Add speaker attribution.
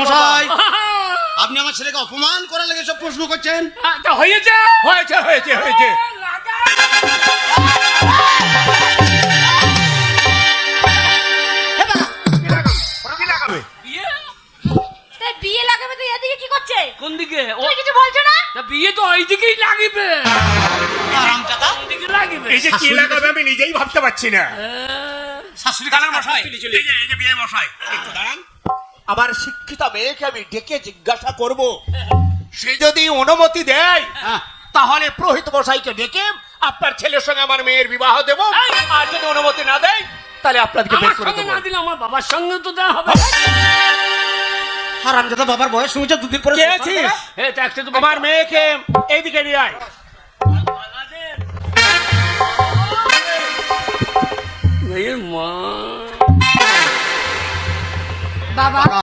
Speaker 1: মশাই, আপনি আমার ছেলেকে অপমান করার লেগে সব প্রশ্ন করছেন।
Speaker 2: হয়েছে হয়েছে হয়েছে হয়েছে
Speaker 3: বিয়ে লাগাবে তো এদিকে কি করছে?
Speaker 2: কোন দিকে?
Speaker 3: তুমি কিছু বলছো না?
Speaker 2: বিয়ে তো ওই দিকেই লাগিবে।
Speaker 1: আরামজাদা,
Speaker 2: দিকে লাগিবে।
Speaker 4: এই যে কি লাগাবে আমি নিজেই ভাবতে পারছি না।
Speaker 1: শাশুড়ি
Speaker 4: মশাই, এই যে বিয়ে মশাই, একটু দাঁড়ান। আমার শিক্ষিতা মেয়েকে আমি ডেকে জিজ্ঞাসা করব, সে যদি অনুমতি দেয় তাহলে পুরোহিত মশাইকে ডেকে আপনার ছেলের সঙ্গে আমার মেয়ের বিবাহ দেব। আর যদি অনুমতি না দেয় তাহলে আপনাদেরকে বের করে দেব।
Speaker 2: না দিলে আমার বাবার সঙ্গে তো দেওয়া হবে।
Speaker 1: হারামজাদা, বাবার বয়স শুনেছে, দুদিন পরে
Speaker 4: কে আছিস? আমার মেয়েকে এইদিকে নিয়ে আয়।
Speaker 2: মা
Speaker 3: বাবা